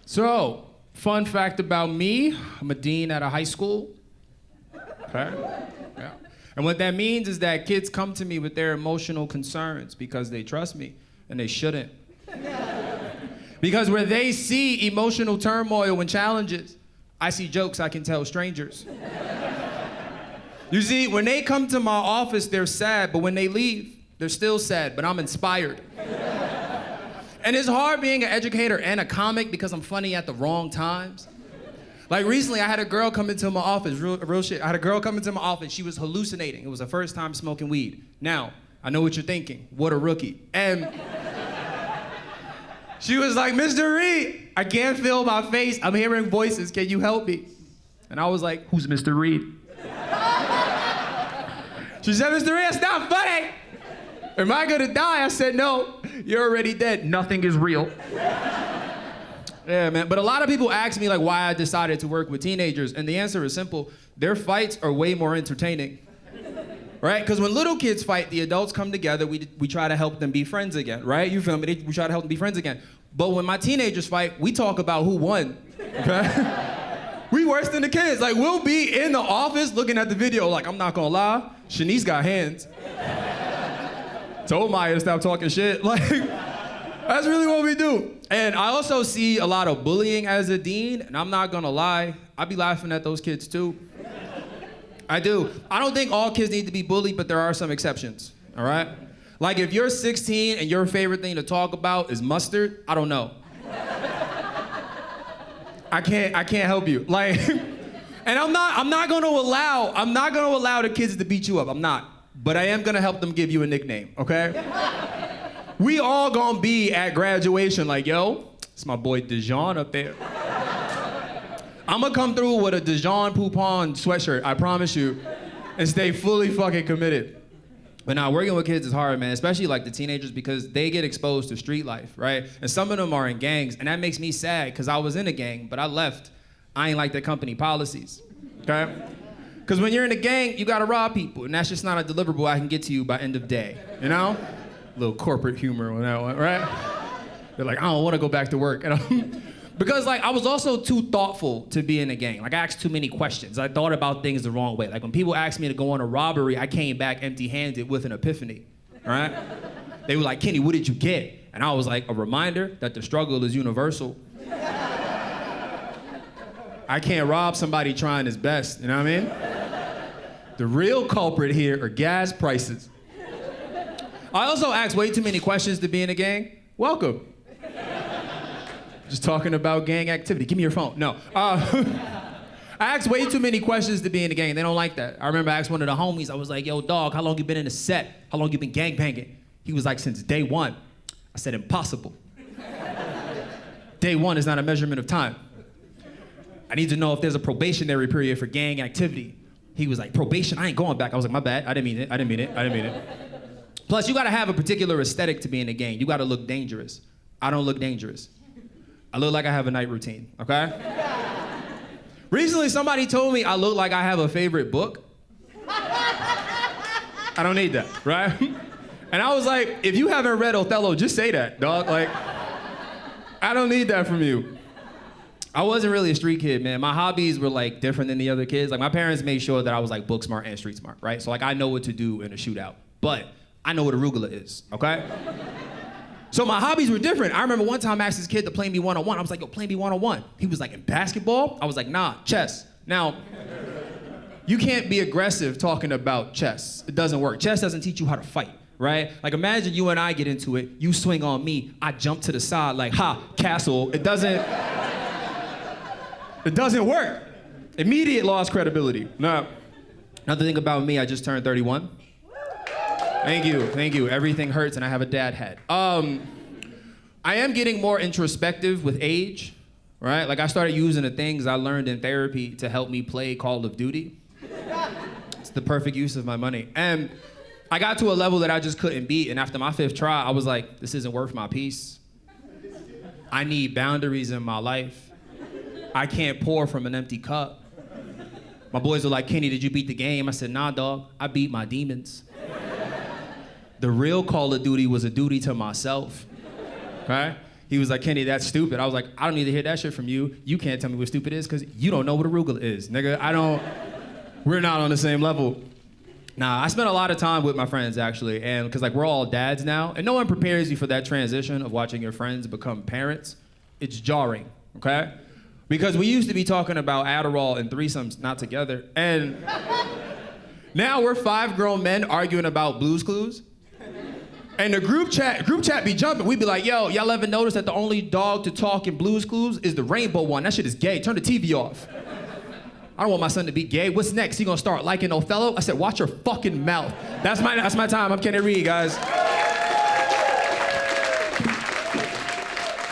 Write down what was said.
So, fun fact about me, I'm a dean at a high school. Okay? Yeah. And what that means is that kids come to me with their emotional concerns because they trust me, and they shouldn't. Because where they see emotional turmoil and challenges, I see jokes I can tell strangers. You see, when they come to my office, they're sad, but when they leave, they're still sad, but I'm inspired. And it's hard being an educator and a comic because I'm funny at the wrong times. Like recently, I had a girl come into my office, real shit. I had a girl come into my office, she was hallucinating. It was her first time smoking weed. Now, I know what you're thinking, what a rookie. And she was like, Mr. Reed, I can't feel my face, I'm hearing voices, can you help me? And I was like, who's Mr. Reed? She said, Mr. Reed, it's not funny. Am I gonna die? I said, no, you're already dead. Nothing is real. Yeah, man, but a lot of people ask me like why I decided to work with teenagers, and the answer is simple. Their fights are way more entertaining, right? Because when little kids fight, the adults come together, we try to help them be friends again, right? You feel me? We try to help them be friends again. But when my teenagers fight, we talk about who won, okay? We worse than the kids. Like, we'll be in the office looking at the video like, I'm not gonna lie, Shanice got hands. Told Maya to stop talking shit. Like, that's really what we do. And I also see a lot of bullying as a dean, and I'm not gonna lie, I be laughing at those kids too. I do. I don't think all kids need to be bullied, but there are some exceptions, all right? Like if you're 16 and your favorite thing to talk about is mustard, I don't know. I can't help you. Like, and I'm not gonna allow the kids to beat you up, I'm not. But I am gonna help them give you a nickname, okay? We all gonna be at graduation like, yo, it's my boy Dijon up there. I'm gonna come through with a Dijon Poupon sweatshirt, I promise you, and stay fully fucking committed. But now, working with kids is hard, man, especially like the teenagers because they get exposed to street life, right? And some of them are in gangs, and that makes me sad because I was in a gang, but I left. I ain't like the company policies, okay? Because when you're in a gang, you gotta rob people, and that's just not a deliverable I can get to you by end of day, you know? A little corporate humor on that one, right? They're like, I don't wanna go back to work. Because like, I was also too thoughtful to be in a gang. Like, I asked too many questions. I thought about things the wrong way. Like, when people asked me to go on a robbery, I came back empty-handed with an epiphany, all right? They were like, Kenny, what did you get? And I was like, a reminder that the struggle is universal. I can't rob somebody trying his best, you know what I mean? The real culprit here are gas prices. I also asked way too many questions to be in a gang. Welcome. Just talking about gang activity. Give me your phone. No. I asked way too many questions to be in the gang. They don't like that. I remember I asked one of the homies, I was like, yo, dog, how long you been in the set? How long you been gang banging? He was like, since day one. I said, impossible. Day one is not a measurement of time. I need to know if there's a probationary period for gang activity. He was like, probation? I ain't going back. I was like, my bad. I didn't mean it. Plus, you gotta have a particular aesthetic to be in a gang. You gotta look dangerous. I don't look dangerous. I look like I have a night routine, okay? Recently, somebody told me I look like I have a favorite book. I don't need that, right? And I was like, if you haven't read Othello, just say that, dog. Like, I don't need that from you. I wasn't really a street kid, man. My hobbies were like different than the other kids. Like, my parents made sure that I was like book smart and street smart, right? So like, I know what to do in a shootout, but I know what arugula is, okay? So my hobbies were different. I remember one time I asked this kid to play me one-on-one. I was like, yo, play me one-on-one. He was like, in basketball? I was like, nah, chess. Now, you can't be aggressive talking about chess. It doesn't work. Chess doesn't teach you how to fight, right? Like, imagine you and I get into it, you swing on me, I jump to the side like, ha, castle. It doesn't work. Immediate lost credibility. Now, another thing about me, I just turned 31. Thank you. Everything hurts and I have a dad hat. I am getting more introspective with age, right? Like, I started using the things I learned in therapy to help me play Call of Duty. It's the perfect use of my money. And I got to a level that I just couldn't beat, and after my 5th try, I was like, this isn't worth my peace. I need boundaries in my life. I can't pour from an empty cup. My boys were like, Kenny, did you beat the game? I said, nah, dog, I beat my demons. The real Call of Duty was a duty to myself, right? He was like, Kenny, that's stupid. I was like, I don't need to hear that shit from you. You can't tell me what stupid is because you don't know what arugula is, nigga. We're not on the same level. Nah, I spent a lot of time with my friends, actually, and because like we're all dads now, and no one prepares you for that transition of watching your friends become parents. It's jarring, okay? Because we used to be talking about Adderall and threesomes not together, and now we're 5 grown men arguing about Blue's Clues. And the group chat be jumping. We be like, yo, y'all ever notice that the only dog to talk in Blue's Clues is the rainbow one? That shit is gay. Turn the TV off. I don't want my son to be gay. What's next? He gonna start liking Othello? I said, watch your fucking mouth. That's my time. I'm Kenny Reed, guys.